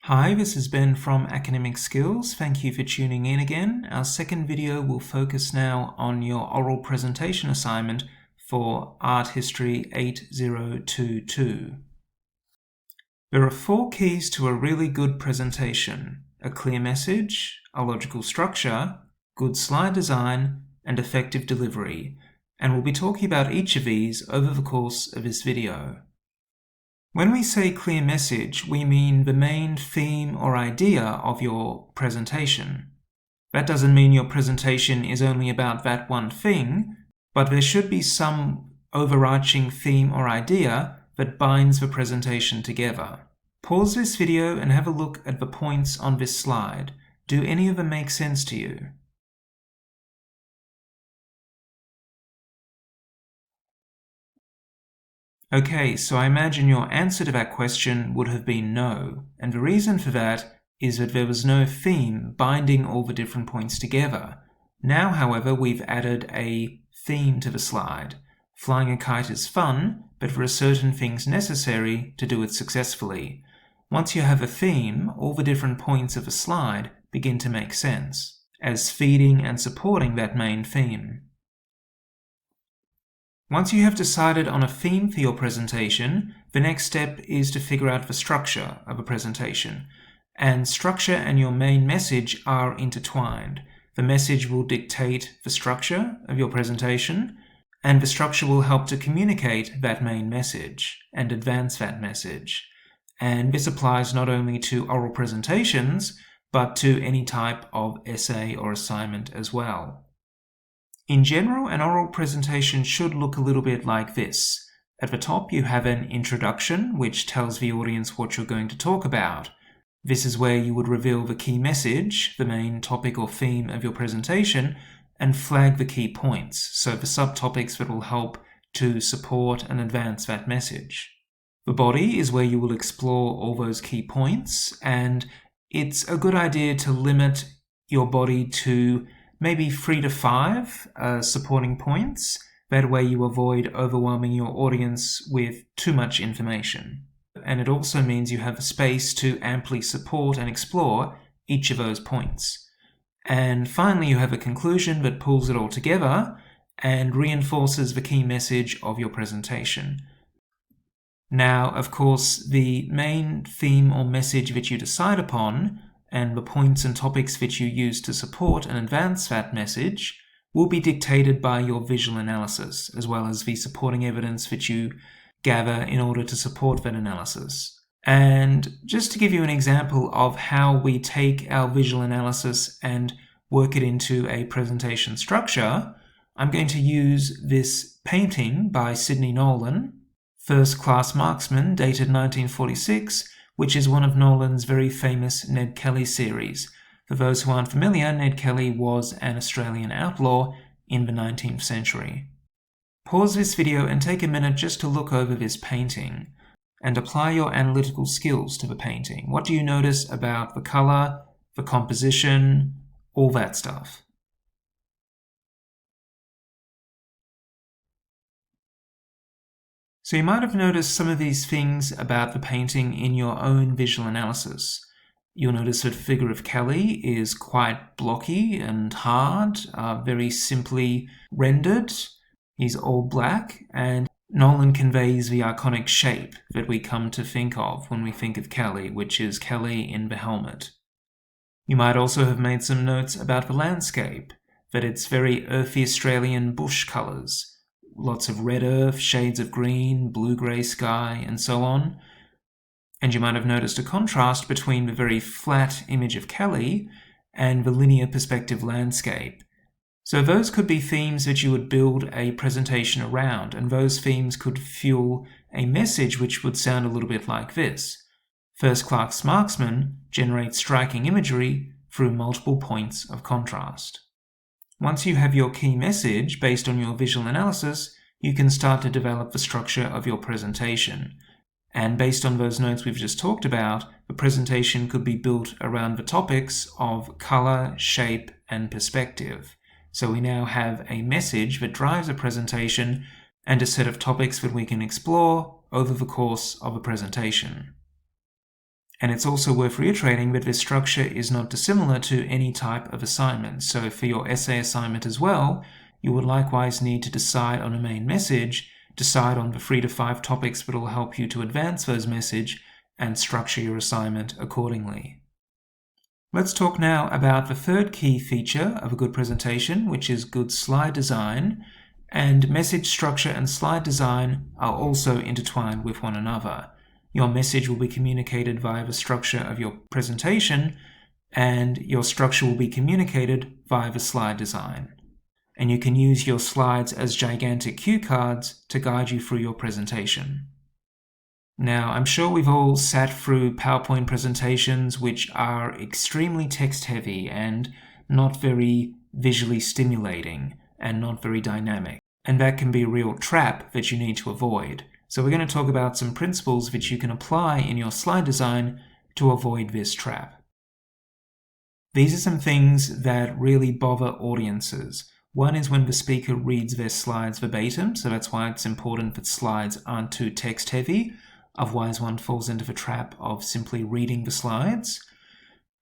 Hi, this is Ben from Academic Skills. Thank you for tuning in again. Our second video will focus now on your oral presentation assignment for Art History 8022. There are 4 keys to a really good presentation: a clear message, a logical structure, good slide design, and effective delivery. And we'll be talking about each of these over the course of this video. When we say clear message, we mean the main theme or idea of your presentation. That doesn't mean your presentation is only about that one thing, but there should be some overarching theme or idea that binds the presentation together. Pause this video and have a look at the points on this slide. Do any of them make sense to you? Okay, so I imagine your answer to that question would have been no, and the reason for that is that there was no theme binding all the different points together. Now, however, we've added a theme to the slide. Flying a kite is fun, but there are certain things necessary to do it successfully. Once you have a theme, all the different points of the slide begin to make sense, as feeding and supporting that main theme. Once you have decided on a theme for your presentation, the next step is to figure out the structure of a presentation. And structure and your main message are intertwined. The message will dictate the structure of your presentation, and the structure will help to communicate that main message and advance that message. And this applies not only to oral presentations, but to any type of essay or assignment as well. In general, an oral presentation should look a little bit like this. At the top, you have an introduction, which tells the audience what you're going to talk about. This is where you would reveal the key message, the main topic or theme of your presentation, and flag the key points, so the subtopics that will help to support and advance that message. The body is where you will explore all those key points, and it's a good idea to limit your body to maybe 3 to 5 supporting points. That way you avoid overwhelming your audience with too much information. And it also means you have the space to amply support and explore each of those points. And finally, you have a conclusion that pulls it all together and reinforces the key message of your presentation. Now, of course, the main theme or message that you decide upon and the points and topics that you use to support and advance that message will be dictated by your visual analysis, as well as the supporting evidence that you gather in order to support that analysis. And just to give you an example of how we take our visual analysis and work it into a presentation structure, I'm going to use this painting by Sidney Nolan, First Class Marksman, dated 1946, which is one of Nolan's very famous Ned Kelly series. For those who aren't familiar, Ned Kelly was an Australian outlaw in the 19th century. Pause this video and take a minute just to look over this painting and apply your analytical skills to the painting. What do you notice about the color, the composition, all that stuff? So you might have noticed some of these things about the painting in your own visual analysis. You'll notice that the figure of Kelly is quite blocky and hard, very simply rendered. He's all black, and Nolan conveys the iconic shape that we come to think of when we think of Kelly, which is Kelly in the helmet. You might also have made some notes about the landscape, that it's very earthy Australian bush colours. Lots of red earth, shades of green, blue-grey sky, and so on. And you might have noticed a contrast between the very flat image of Kelly and the linear perspective landscape. So those could be themes that you would build a presentation around, and those themes could fuel a message which would sound a little bit like this. First Class Marksman generates striking imagery through multiple points of contrast. Once you have your key message based on your visual analysis, you can start to develop the structure of your presentation. And based on those notes we've just talked about, the presentation could be built around the topics of color, shape, and perspective. So we now have a message that drives a presentation and a set of topics that we can explore over the course of a presentation. And it's also worth reiterating that this structure is not dissimilar to any type of assignment. So for your essay assignment as well, you would likewise need to decide on a main message, decide on the 3 to 5 topics that will help you to advance those message, and structure your assignment accordingly. Let's talk now about the third key feature of a good presentation, which is good slide design. And message structure and slide design are also intertwined with one another. Your message will be communicated via the structure of your presentation, and your structure will be communicated via the slide design. And you can use your slides as gigantic cue cards to guide you through your presentation. Now, I'm sure we've all sat through PowerPoint presentations which are extremely text-heavy and not very visually stimulating and not very dynamic. And that can be a real trap that you need to avoid. So we're going to talk about some principles which you can apply in your slide design to avoid this trap. These are some things that really bother audiences. One is when the speaker reads their slides verbatim, so that's why it's important that slides aren't too text-heavy. Otherwise, one falls into the trap of simply reading the slides.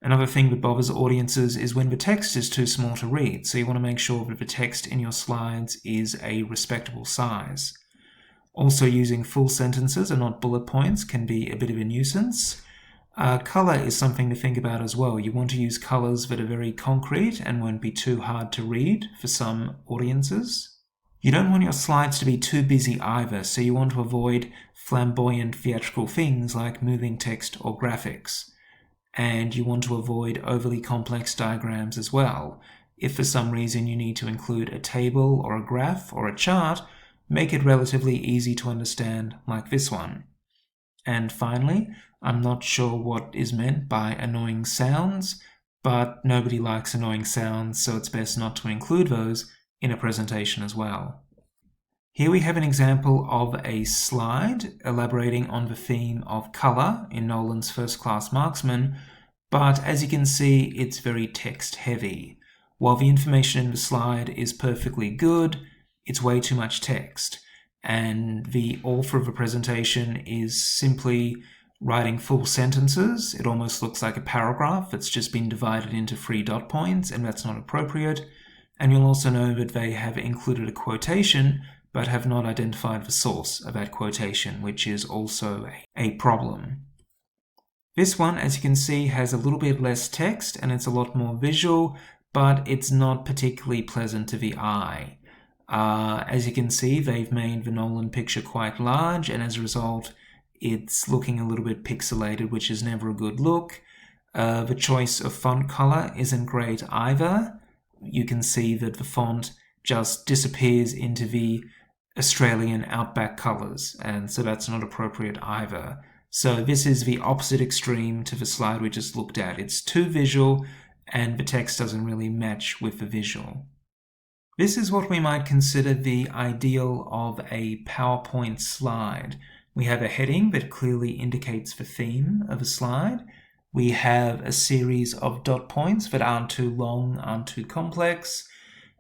Another thing that bothers audiences is when the text is too small to read, so you want to make sure that the text in your slides is a respectable size. Also, using full sentences and not bullet points can be a bit of a nuisance. Color is something to think about as well. You want to use colors that are very concrete and won't be too hard to read for some audiences. You don't want your slides to be too busy either, so you want to avoid flamboyant theatrical things like moving text or graphics. And you want to avoid overly complex diagrams as well. If for some reason you need to include a table or a graph or a chart, make it relatively easy to understand like this one. And finally, I'm not sure what is meant by annoying sounds, but nobody likes annoying sounds, so it's best not to include those in a presentation as well. Here we have an example of a slide elaborating on the theme of color in Nolan's first-class marksman, but as you can see, it's very text-heavy. While the information in the slide is perfectly good, it's way too much text, and the author of the presentation is simply writing full sentences. It almost looks like a paragraph that's just been divided into 3 dot points, and that's not appropriate. And you'll also know that they have included a quotation, but have not identified the source of that quotation, which is also a problem. This one, as you can see, has a little bit less text, and it's a lot more visual, but it's not particularly pleasant to the eye. As you can see, they've made the Nolan picture quite large, and as a result, it's looking a little bit pixelated, which is never a good look. The choice of font color isn't great either. You can see that the font just disappears into the Australian outback colors, and so that's not appropriate either. So this is the opposite extreme to the slide we just looked at. It's too visual, and the text doesn't really match with the visual. This is what we might consider the ideal of a PowerPoint slide. We have a heading that clearly indicates the theme of a slide. We have a series of dot points that aren't too long, aren't too complex,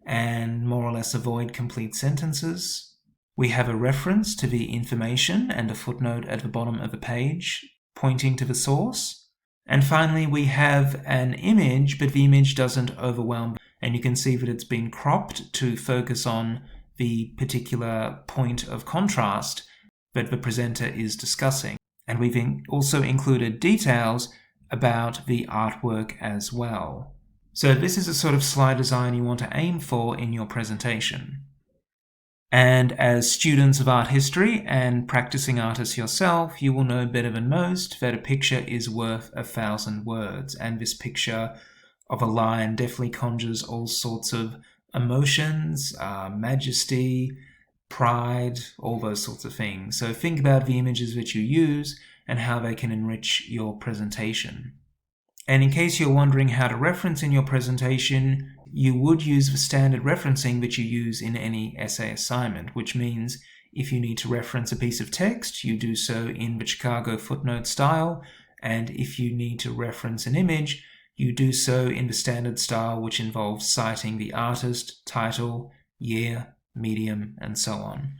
and more or less avoid complete sentences. We have a reference to the information and a footnote at the bottom of the page pointing to the source. And finally, we have an image, but the image doesn't overwhelm, and you can see that it's been cropped to focus on the particular point of contrast that the presenter is discussing. And we've also included details about the artwork as well. So this is a sort of slide design you want to aim for in your presentation. And as students of art history and practicing artists yourself, you will know better than most that a picture is worth 1,000 words. And this picture of a lion definitely conjures all sorts of emotions, majesty, pride, all those sorts of things. So think about the images that you use and how they can enrich your presentation. And in case you're wondering how to reference in your presentation, you would use the standard referencing that you use in any essay assignment, which means if you need to reference a piece of text, you do so in the Chicago footnote style, and if you need to reference an image, you do so in the standard style, which involves citing the artist, title, year, medium, and so on.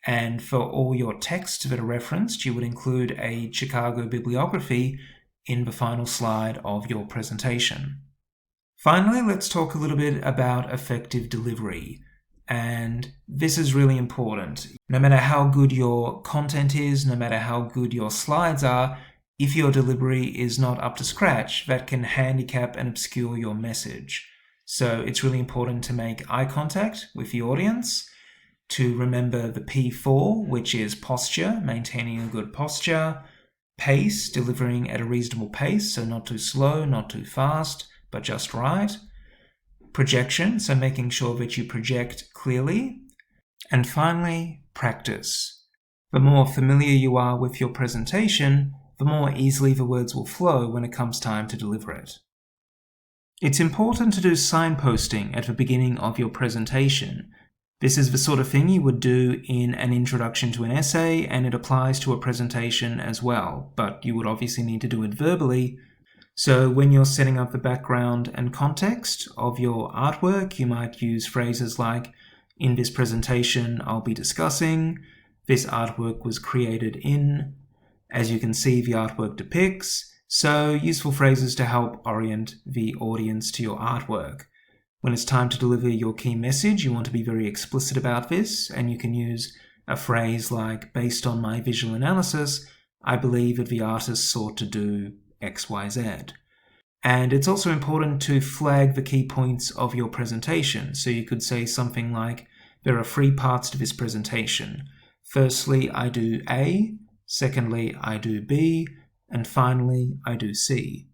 And for all your texts that are referenced, you would include a Chicago bibliography in the final slide of your presentation. Finally, let's talk a little bit about effective delivery. And this is really important. No matter how good your content is, no matter how good your slides are, if your delivery is not up to scratch, that can handicap and obscure your message. So it's really important to make eye contact with the audience, to remember the P4, which is posture, maintaining a good posture, pace, delivering at a reasonable pace, so not too slow, not too fast, but just right. Projection, so making sure that you project clearly. And finally, practice. The more familiar you are with your presentation, the more easily the words will flow when it comes time to deliver it. It's important to do signposting at the beginning of your presentation. This is the sort of thing you would do in an introduction to an essay, and it applies to a presentation as well, but you would obviously need to do it verbally. So when you're setting up the background and context of your artwork, you might use phrases like, in this presentation I'll be discussing, this artwork was created in, as you can see the artwork depicts, so useful phrases to help orient the audience to your artwork. When it's time to deliver your key message, you want to be very explicit about this, and you can use a phrase like, based on my visual analysis, I believe that the artist sought to do XYZ. And it's also important to flag the key points of your presentation. So you could say something like, there are 3 parts to this presentation. Firstly, I do A. Secondly, I do B. And finally, I do C.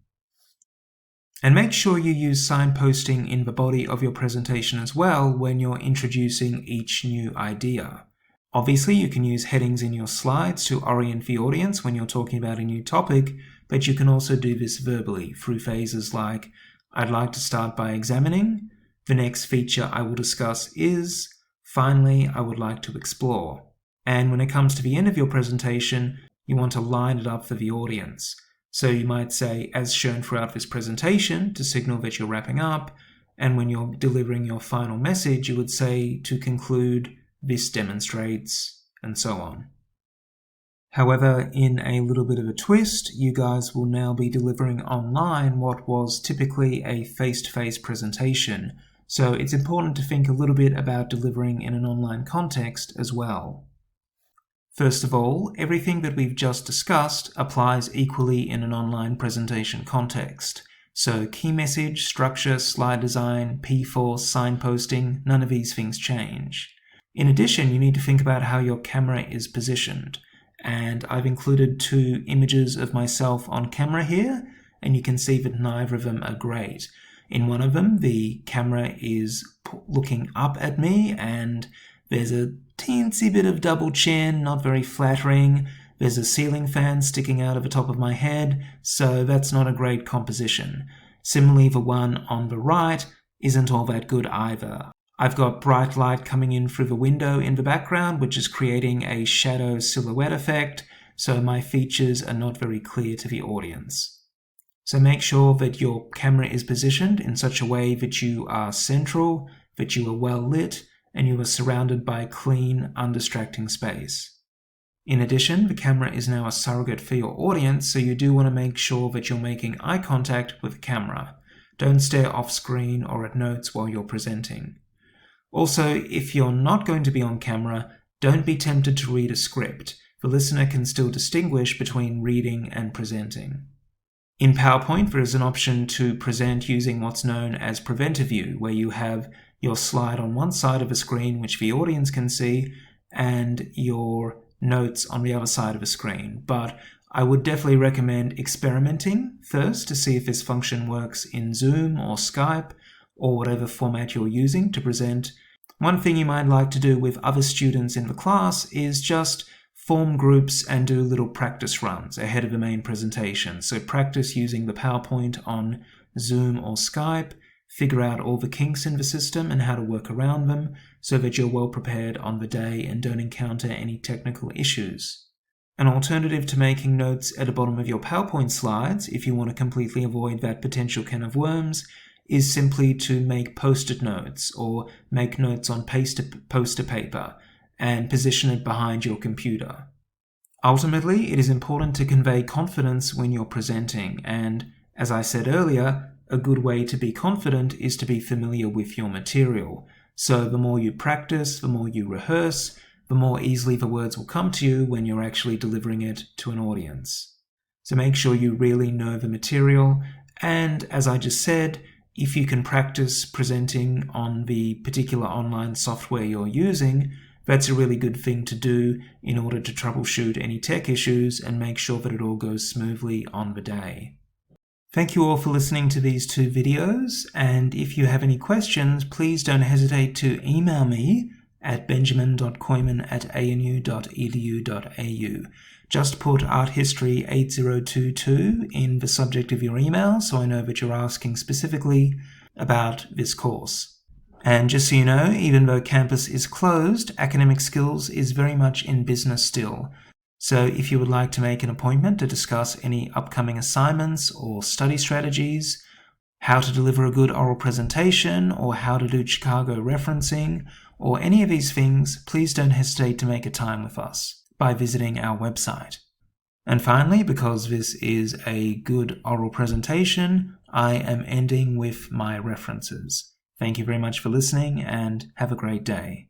And make sure you use signposting in the body of your presentation as well when you're introducing each new idea. Obviously, you can use headings in your slides to orient the audience when you're talking about a new topic, but you can also do this verbally through phrases like, I'd like to start by examining, the next feature I will discuss is, finally, I would like to explore. And when it comes to the end of your presentation, you want to line it up for the audience. So you might say, as shown throughout this presentation, to signal that you're wrapping up, and when you're delivering your final message, you would say, to conclude, this demonstrates, and so on. However, in a little bit of a twist, you guys will now be delivering online what was typically a face-to-face presentation, so it's important to think a little bit about delivering in an online context as well. First of all, everything that we've just discussed applies equally in an online presentation context. So key message, structure, slide design, P4, signposting, none of these things change. In addition, you need to think about how your camera is positioned. And I've included 2 images of myself on camera here, and you can see that neither of them are great. In one of them, the camera is looking up at me, and there's a teensy bit of double chin, not very flattering. There's a ceiling fan sticking out of the top of my head, so that's not a great composition. Similarly, the one on the right isn't all that good either. I've got bright light coming in through the window in the background, which is creating a shadow silhouette effect, so my features are not very clear to the audience. So make sure that your camera is positioned in such a way that you are central, that you are well lit, and you are surrounded by clean, undistracting space. In addition, the camera is now a surrogate for your audience, so you do want to make sure that you're making eye contact with the camera. Don't stare off screen or at notes while you're presenting. Also, if you're not going to be on camera, don't be tempted to read a script. The listener can still distinguish between reading and presenting. In PowerPoint, there is an option to present using what's known as Preventer View, where you have your slide on one side of a screen, which the audience can see, and your notes on the other side of a screen. But I would definitely recommend experimenting first to see if this function works in Zoom or Skype or whatever format you're using to present. One thing you might like to do with other students in the class is just form groups and do little practice runs ahead of the main presentation. So practice using the PowerPoint on Zoom or Skype, figure out all the kinks in the system and how to work around them so that you're well prepared on the day and don't encounter any technical issues. An alternative to making notes at the bottom of your PowerPoint slides, if you want to completely avoid that potential can of worms, is simply to make post-it notes or make notes on poster paper and position it behind your computer. Ultimately, it is important to convey confidence when you're presenting, and as I said earlier, a good way to be confident is to be familiar with your material. So the more you practice, the more you rehearse, the more easily the words will come to you when you're actually delivering it to an audience. So make sure you really know the material, and as I just said, if you can practice presenting on the particular online software you're using, that's a really good thing to do in order to troubleshoot any tech issues and make sure that it all goes smoothly on the day. Thank you all for listening to these 2 videos, and if you have any questions, please don't hesitate to email me at benjamin.koyman@anu.edu.au. Just put ARTH8022 in the subject of your email so I know that you're asking specifically about this course. And just so you know, even though campus is closed, Academic Skills is very much in business still. So if you would like to make an appointment to discuss any upcoming assignments or study strategies, how to deliver a good oral presentation, or how to do Chicago referencing, or any of these things, please don't hesitate to make a time with us by visiting our website. And finally, because this is a good oral presentation, I am ending with my references. Thank you very much for listening and have a great day.